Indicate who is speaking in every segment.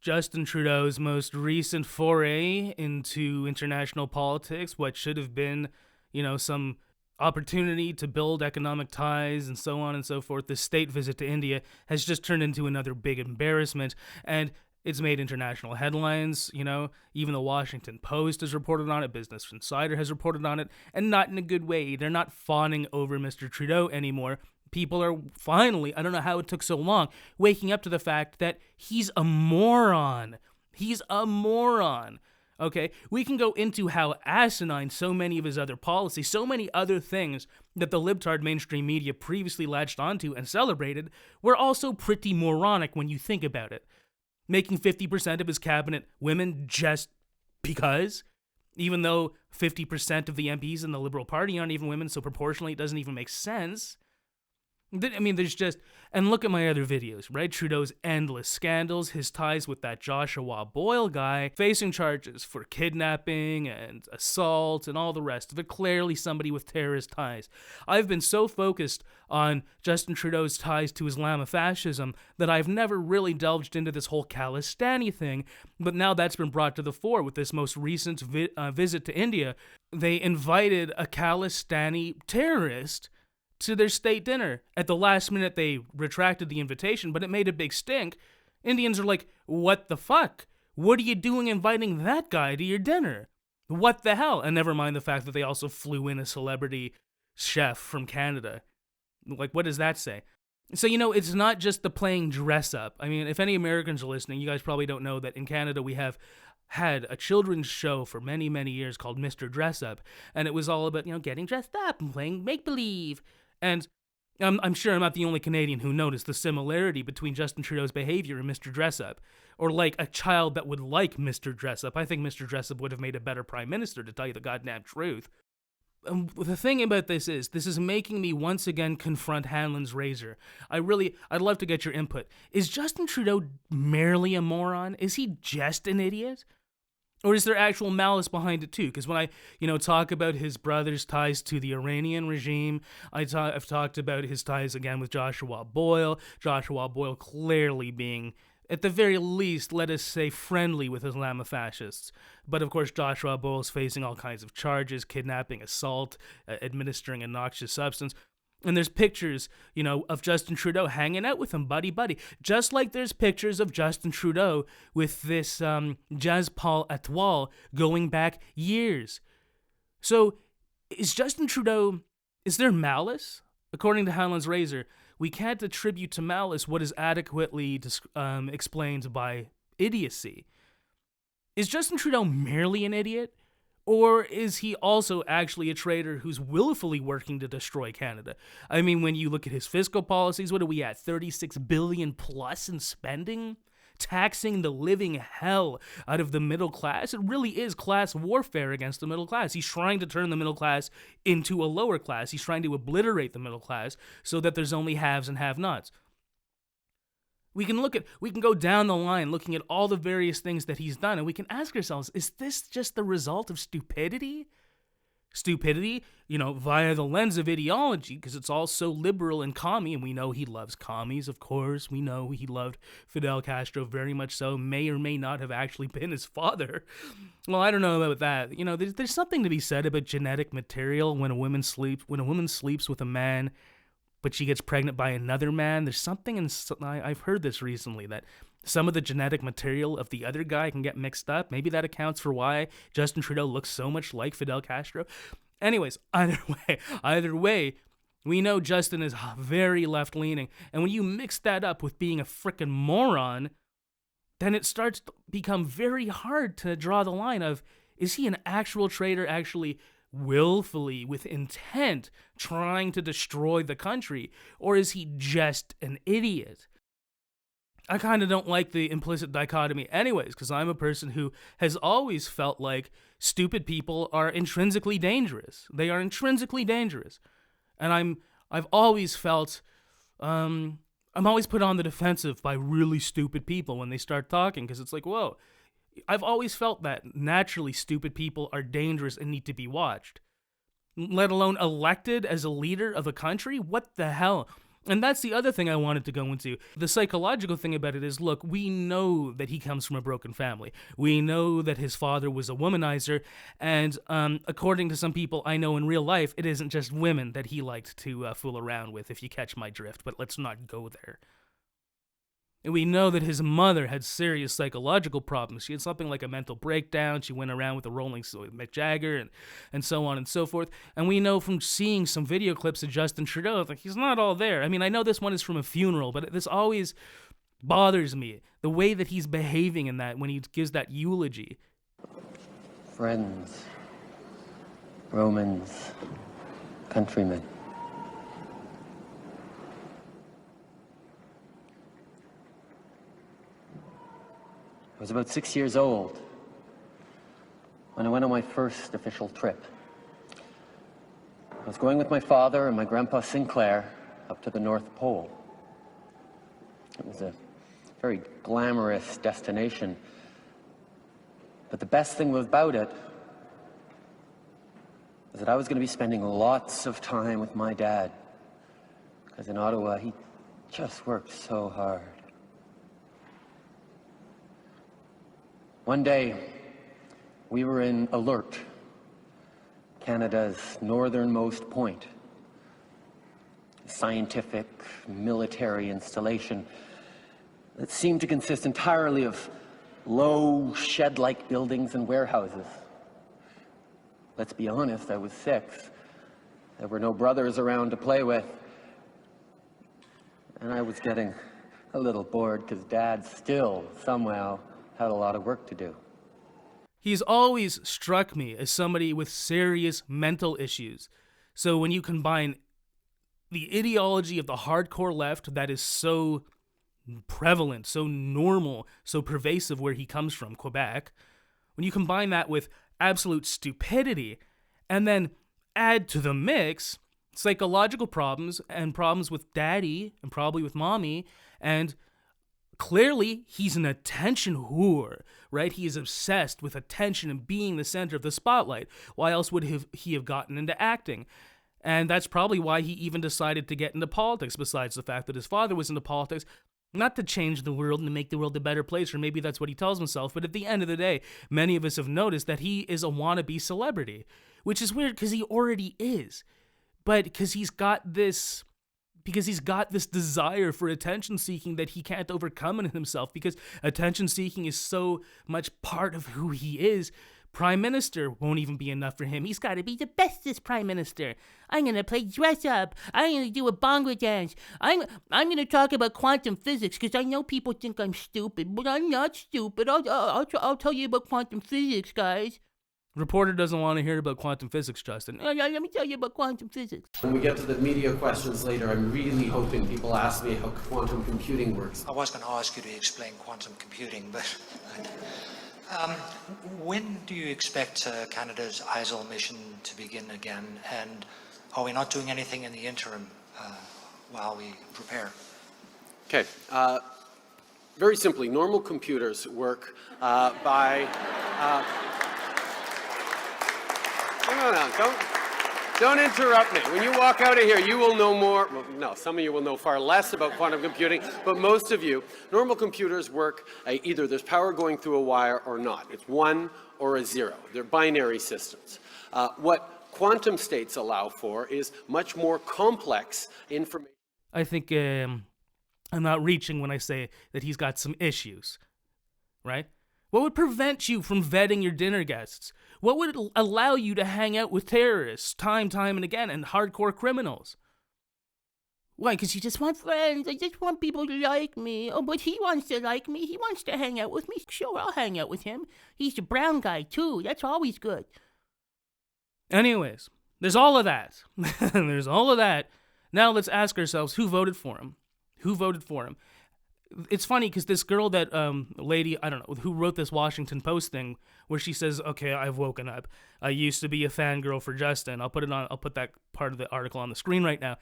Speaker 1: Justin Trudeau's most recent foray into international politics, what should have been, some opportunity to build economic ties and so on and so forth, the state visit to India has just turned into another big embarrassment. And it's made international headlines, even the Washington Post has reported on it, Business Insider has reported on it, and not in a good way. They're not fawning over Mr. Trudeau anymore. People are finally, I don't know how it took so long, waking up to the fact that he's a moron. He's a moron. Okay, we can go into how asinine so many of his other policies, so many other things that the libtard mainstream media previously latched onto and celebrated were also pretty moronic when you think about it. Making 50% of his cabinet women just because, even though 50% of the MPs in the Liberal Party aren't even women, so proportionally it doesn't even make sense. I mean, there's just, and look at my other videos, right? Trudeau's endless scandals, his ties with that Joshua Boyle guy, facing charges for kidnapping and assault and all the rest of it, clearly somebody with terrorist ties. I've been so focused on Justin Trudeau's ties to Islamofascism that I've never really delved into this whole Khalistani thing, but now that's been brought to the fore with this most recent visit to India. They invited a Khalistani terrorist to their state dinner. At the last minute, they retracted the invitation, but it made a big stink. Indians are like, what the fuck? What are you doing inviting that guy to your dinner? What the hell? And never mind the fact that they also flew in a celebrity chef from Canada. Like, what does that say? So, it's not just the playing dress up. I mean, if any Americans are listening, you guys probably don't know that in Canada we have had a children's show for many, many years called Mr. Dress Up. And it was all about, getting dressed up and playing make-believe. And I'm sure I'm not the only Canadian who noticed the similarity between Justin Trudeau's behavior and Mr. Dressup. Or like a child that would like Mr. Dressup. I think Mr. Dressup would have made a better prime minister, to tell you the goddamn truth. The thing about this is making me once again confront Hanlon's razor. I'd love to get your input. Is Justin Trudeau merely a moron? Is he just an idiot? Or is there actual malice behind it too? Because when I, talk about his brother's ties to the Iranian regime, I've talked about his ties again with Joshua Boyle. Joshua Boyle clearly being, at the very least, let us say, friendly with Islamofascists. But of course, Joshua Boyle's facing all kinds of charges, kidnapping, assault, administering a noxious substance. And there's pictures, of Justin Trudeau hanging out with him, buddy. Just like there's pictures of Justin Trudeau with this Jaz-Paul Atoile going back years. So is Justin Trudeau, is there malice? According to Hanlon's razor, we can't attribute to malice what is adequately explained by idiocy. Is Justin Trudeau merely an idiot? Or is he also actually a traitor who's willfully working to destroy Canada? I mean, when you look at his fiscal policies, what are we at? 36 billion plus in spending? Taxing the living hell out of the middle class? It really is class warfare against the middle class. He's trying to turn the middle class into a lower class. He's trying to obliterate the middle class so that there's only haves and have-nots. We can go down the line looking at all the various things that he's done, and we can ask ourselves, is this just the result of stupidity? Stupidity, via the lens of ideology, because it's all so liberal and commie, and we know he loves commies, of course. We know he loved Fidel Castro very much so, may or may not have actually been his father. Well, I don't know about that. There's something to be said about genetic material when a woman sleeps with a man, but she gets pregnant by another man. There's something I've heard this recently, that some of the genetic material of the other guy can get mixed up. Maybe that accounts for why Justin Trudeau looks so much like Fidel Castro. Anyways, either way, we know Justin is very left-leaning. And when you mix that up with being a frickin' moron, then it starts to become very hard to draw the line of, is he an actual traitor, actually willfully, with intent, trying to destroy the country, or is he just an idiot? I kind of don't like the implicit dichotomy anyways, because I'm a person who has always felt like stupid people are intrinsically dangerous. They are intrinsically dangerous. And I've always felt, I'm always put on the defensive by really stupid people when they start talking, because it's like, whoa, I've always felt that naturally stupid people are dangerous and need to be watched. Let alone elected as a leader of a country? What the hell? And that's the other thing I wanted to go into. The psychological thing about it is, look, we know that he comes from a broken family. We know that his father was a womanizer, and according to some people I know in real life, it isn't just women that he liked to fool around with, if you catch my drift, but let's not go there. And we know that his mother had serious psychological problems. She had something like a mental breakdown. She went around with the Rolling Stones, with Mick Jagger, and so on and so forth. And we know from seeing some video clips of Justin Trudeau, like, he's not all there. I mean, I know this one is from a funeral, but this always bothers me, the way that he's behaving in that when he gives that eulogy.
Speaker 2: Friends, Romans, countrymen. I was about 6 years old when I went on my first official trip. I was going with my father and my grandpa Sinclair up to the North Pole. It was a very glamorous destination, but the best thing about it was that I was going to be spending lots of time with my dad, because in Ottawa he just worked so hard. One day, we were in Alert, Canada's northernmost point, a scientific, military installation that seemed to consist entirely of low, shed-like buildings and warehouses. Let's be honest, I was 6. There were no brothers around to play with, and I was getting a little bored because Dad still, somehow, had a lot of work to do.
Speaker 1: He's always struck me as somebody with serious mental issues. So when you combine the ideology of the hardcore left that is so prevalent, so normal, so pervasive where he comes from, Quebec, when you combine that with absolute stupidity and then add to the mix psychological problems and problems with daddy and probably with mommy, and clearly, he's an attention whore, right? He is obsessed with attention and being the center of the spotlight. Why else would he have gotten into acting? And that's probably why he even decided to get into politics, besides the fact that his father was into politics, not to change the world and to make the world a better place, or maybe that's what he tells himself, but at the end of the day, many of us have noticed that he is a wannabe celebrity, which is weird because he already is. But because he's got this desire for attention seeking that he can't overcome in himself, because attention seeking is so much part of who he is. Prime Minister won't even be enough for him. He's got to be the bestest Prime Minister. I'm going to play dress up. I'm going to do a bongo dance. I'm going to talk about quantum physics, because I know people think I'm stupid, but I'm not stupid. I'll tell you about quantum physics, guys. Reporter doesn't want to hear about quantum physics, Justin. Let me tell you about quantum physics.
Speaker 3: When we get to the media questions later, I'm really hoping people ask me how quantum computing works.
Speaker 4: I was going to ask you to explain quantum computing, but when do you expect Canada's ISIL mission to begin again? And are we not doing anything in the interim while we prepare?
Speaker 3: Okay. Very simply, normal computers work by... No, don't interrupt me. When you walk out of here, you will know more. Well, no, some of you will know far less about quantum computing, but most of you, normal computers work either there's power going through a wire or not. It's 1 or a 0. They're binary systems. What quantum states allow for is much more complex information.
Speaker 1: I think I'm not reaching when I say that he's got some issues, right? What would prevent you from vetting your dinner guests? What would allow you to hang out with terrorists time and again and hardcore criminals? Why? Because you just want friends. I just want people to like me. Oh, but he wants to like me. He wants to hang out with me. Sure, I'll hang out with him. He's a brown guy, too. That's always good. Anyways, there's all of that. There's all of that. Now let's ask ourselves, who voted for him? Who voted for him? It's funny because this girl, that lady, I don't know, who wrote this Washington Post thing where she says, okay, I've woken up. I used to be a fangirl for Justin. I'll put that part of the article on the screen right now.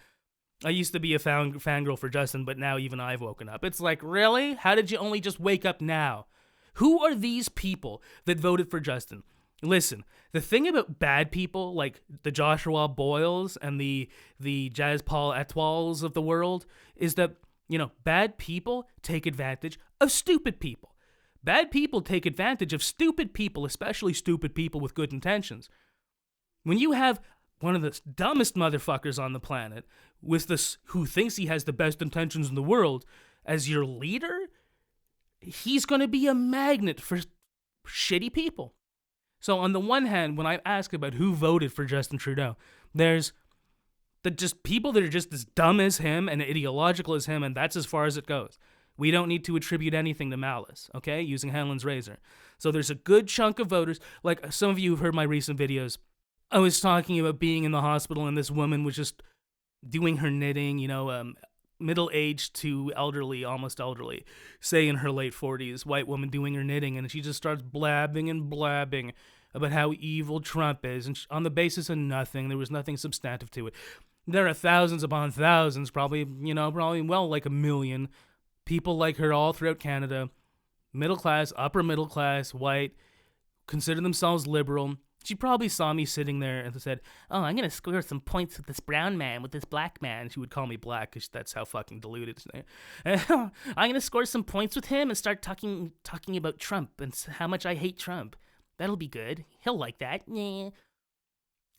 Speaker 1: I used to be a fangirl for Justin, but now even I've woken up. It's like, really? How did you only just wake up now? Who are these people that voted for Justin? Listen, the thing about bad people like the Joshua Boyles and the Jazz Paul Etoiles of the world is that, bad people take advantage of stupid people. Bad people take advantage of stupid people, especially stupid people with good intentions. When you have one of the dumbest motherfuckers on the planet with this, who thinks he has the best intentions in the world as your leader, he's going to be a magnet for shitty people. So on the one hand, when I ask about who voted for Justin Trudeau, there's just people that are just as dumb as him and ideological as him, and that's as far as it goes. We don't need to attribute anything to malice, okay, using Hanlon's razor. So there's a good chunk of voters, like some of you have heard my recent videos. I was talking about being in the hospital and this woman was just doing her knitting, middle-aged to elderly, almost elderly, say in her late 40s, white woman doing her knitting, and she just starts blabbing and blabbing about how evil Trump is, and on the basis of nothing. There was nothing substantive to it. There are thousands upon thousands, probably like 1 million people like her all throughout Canada, middle class, upper middle class, white, consider themselves liberal. She probably saw me sitting there and said, "Oh, I'm going to score some points with this brown man, with this black man." She would call me black because that's how fucking deluded it is. I'm going to score some points with him and start talking about Trump and how much I hate Trump. That'll be good. He'll like that. Yeah.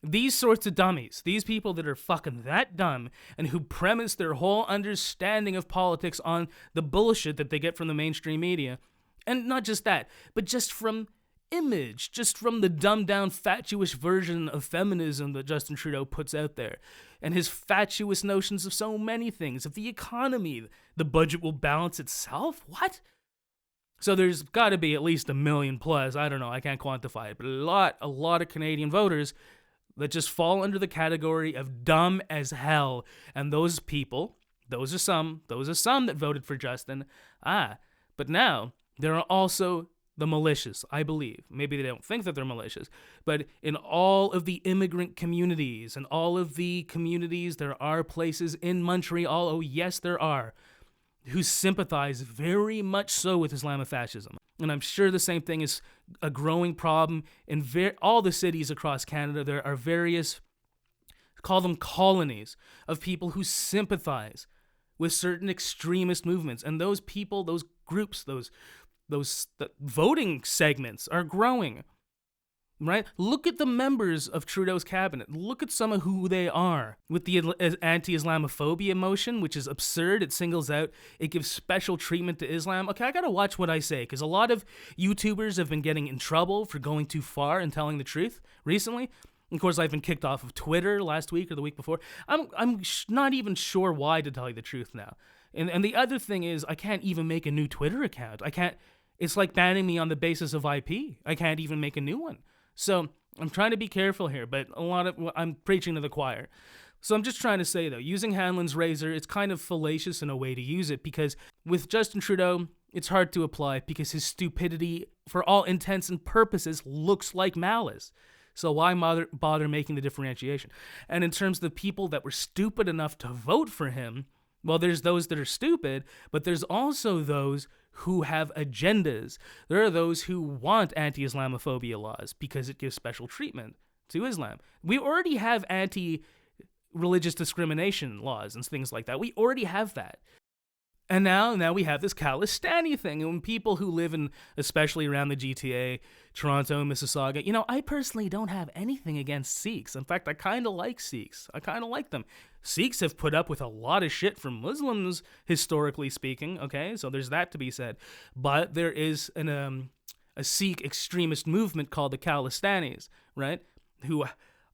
Speaker 1: These sorts of dummies, these people that are fucking that dumb and who premise their whole understanding of politics on the bullshit that they get from the mainstream media. And not just that, but just from image, just from the dumbed-down, fatuous version of feminism that Justin Trudeau puts out there, and his fatuous notions of so many things, of the economy, the budget will balance itself. What? So there's got to be at least 1 million plus. I don't know. I can't quantify it, but a lot of Canadian voters that just fall under the category of dumb as hell. And those people, those are some that voted for Justin. But now there are also the malicious, I believe. Maybe they don't think that they're malicious, but in all of the immigrant communities and all of the communities, there are places in Montreal, oh yes there are, who sympathize very much so with Islamofascism. And I'm sure the same thing is a growing problem in all the cities across Canada. There are various, call them colonies, of people who sympathize with certain extremist movements. And those people, those groups, those voting segments are growing, right? Look at the members of Trudeau's cabinet. Look at some of who they are. With the anti-Islamophobia motion, which is absurd, it singles out, it gives special treatment to Islam. Okay, I gotta watch what I say, because a lot of YouTubers have been getting in trouble for going too far and telling the truth recently. Of course, I've been kicked off of Twitter last week or the week before. I'm not even sure why, to tell you the truth now. And the other thing is, I can't even make a new Twitter account. It's like banning me on the basis of IP. I can't even make a new one. So I'm trying to be careful here, but I'm preaching to the choir. So I'm just trying to say, though, using Hanlon's razor, it's kind of fallacious in a way to use it, because with Justin Trudeau, it's hard to apply because his stupidity, for all intents and purposes, looks like malice. So why bother making the differentiation? And in terms of the people that were stupid enough to vote for him, well, there's those that are stupid, but there's also those who have agendas. There are those who want anti-Islamophobia laws because it gives special treatment to Islam. We already have anti-religious discrimination laws and things like that. We already have that. And now we have this Khalistani thing. And when people who live in, especially around the GTA, Toronto, Mississauga, I personally don't have anything against Sikhs. In fact, I kind of like Sikhs. I kind of like them. Sikhs have put up with a lot of shit from Muslims, historically speaking, okay? So there's that to be said. But there is a Sikh extremist movement called the Khalistanis, right? Who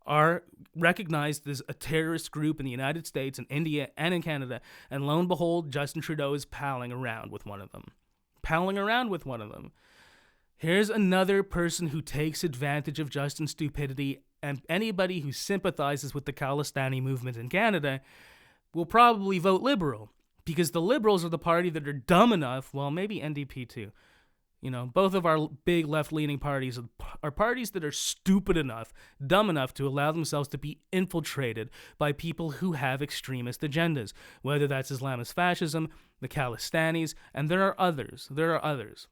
Speaker 1: are recognized as a terrorist group in the United States and India and in Canada. And lo and behold, Justin Trudeau is palling around with one of them. Here's another person who takes advantage of Justin's stupidity, and anybody who sympathizes with the Khalistani movement in Canada will probably vote Liberal, because the Liberals are the party that are dumb enough, well, maybe NDP too. Both of our big left-leaning parties are parties that are stupid enough, dumb enough to allow themselves to be infiltrated by people who have extremist agendas, whether that's Islamist fascism, the Khalistanis, and there are others.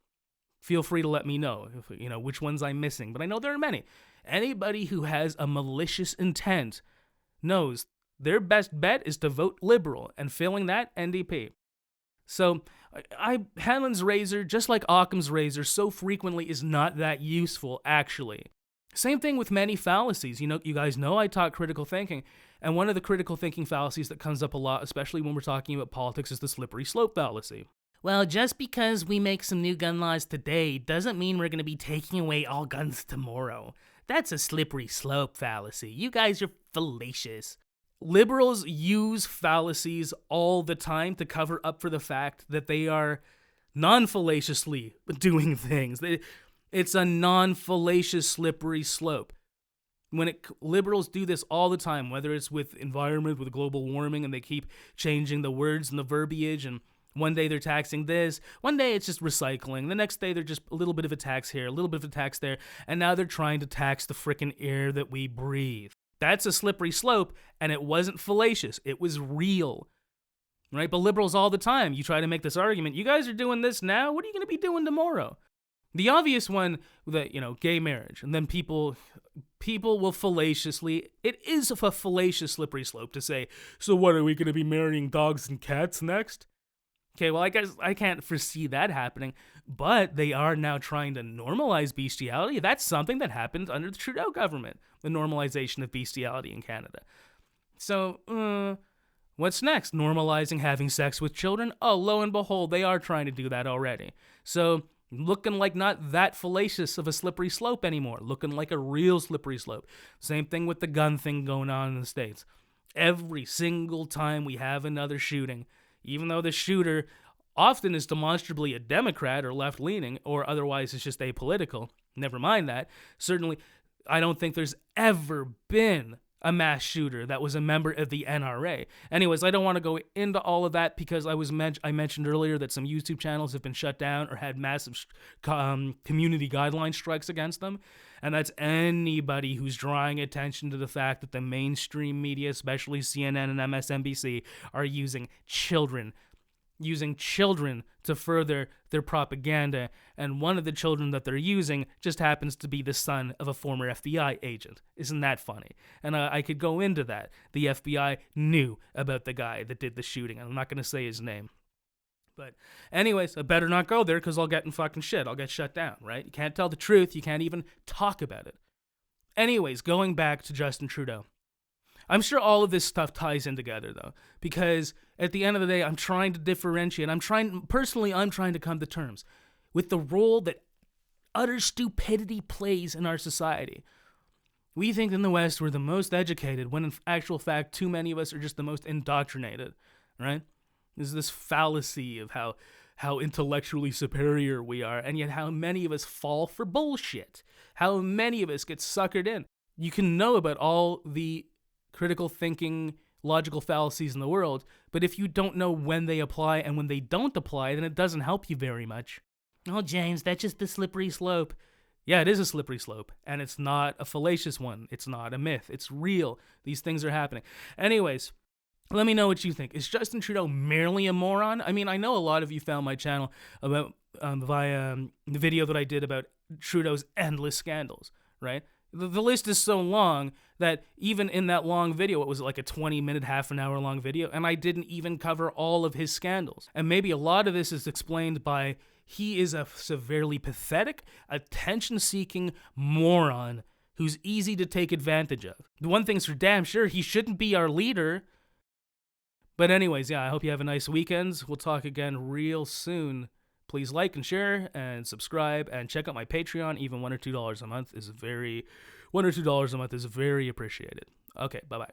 Speaker 1: Feel free to let me know, which ones I'm missing, but I know there are many. Anybody who has a malicious intent knows their best bet is to vote Liberal, and failing that, NDP. So, Hanlon's razor, just like Occam's razor, so frequently is not that useful, actually. Same thing with many fallacies. You guys know I taught critical thinking, and one of the critical thinking fallacies that comes up a lot, especially when we're talking about politics, is the slippery slope fallacy. Well, just because we make some new gun laws today doesn't mean we're going to be taking away all guns tomorrow. That's a slippery slope fallacy. You guys are fallacious. Liberals use fallacies all the time to cover up for the fact that they are non-fallaciously doing things. It's a non-fallacious slippery slope. Liberals do this all the time, whether it's with environment, with global warming, and they keep changing the words and the verbiage, and one day they're taxing this, one day it's just recycling, the next day they're just a little bit of a tax here, a little bit of a tax there, and now they're trying to tax the frickin' air that we breathe. That's a slippery slope, and it wasn't fallacious. It was real, right? But liberals all the time, you try to make this argument, you guys are doing this now, what are you going to be doing tomorrow? The obvious one, that, gay marriage, and then people will fallaciously, it is a fallacious slippery slope to say, so what, are we going to be marrying dogs and cats next? Okay, well, I guess I can't foresee that happening, but they are now trying to normalize bestiality. That's something that happened under the Trudeau government, the normalization of bestiality in Canada. So, what's next? Normalizing having sex with children? Oh, lo and behold, they are trying to do that already. So, looking like not that fallacious of a slippery slope anymore, looking like a real slippery slope. Same thing with the gun thing going on in the States. Every single time we have another shooting, even though the shooter often is demonstrably a Democrat or left-leaning, or otherwise is just apolitical, never mind that, certainly I don't think there's ever been a mass shooter that was a member of the NRA. Anyways, I don't want to go into all of that because I mentioned earlier that some YouTube channels have been shut down or had massive community guideline strikes against them. And that's anybody who's drawing attention to the fact that the mainstream media, especially CNN and MSNBC, are using children to further their propaganda, and one of the children that they're using just happens to be the son of a former FBI agent. Isn't that funny? And I could go into that. The FBI knew about the guy that did the shooting. I'm not going to say his name. But anyways, I better not go there because I'll get in fucking shit. I'll get shut down, right? You can't tell the truth. You can't even talk about it. Anyways, going back to Justin Trudeau. I'm sure all of this stuff ties in together, though, because at the end of the day, I'm trying to differentiate. I'm trying to come to terms with the role that utter stupidity plays in our society. We think in the West we're the most educated, when in actual fact, too many of us are just the most indoctrinated, right? There's this fallacy of how intellectually superior we are, and yet how many of us fall for bullshit. How many of us get suckered in. You can know about all the critical thinking, logical fallacies in the world, but if you don't know when they apply and when they don't apply, then it doesn't help you very much. Oh, James, that's just the slippery slope. Yeah, it is a slippery slope, and it's not a fallacious one. It's not a myth. It's real. These things are happening. Anyways, let me know what you think. Is Justin Trudeau merely a moron? I mean, I know a lot of you found my channel about via the video that I did about Trudeau's endless scandals, right? The list is so long that even in that long video, it was like a 20-minute, half an hour long video, and I didn't even cover all of his scandals. And maybe a lot of this is explained by he is a severely pathetic, attention-seeking moron who's easy to take advantage of. The one thing's for damn sure, he shouldn't be our leader. But anyways, yeah, I hope you have a nice weekend. We'll talk again real soon. Please like and share and subscribe and check out my Patreon. Even $1 or $2 a month is very appreciated. Okay, bye-bye.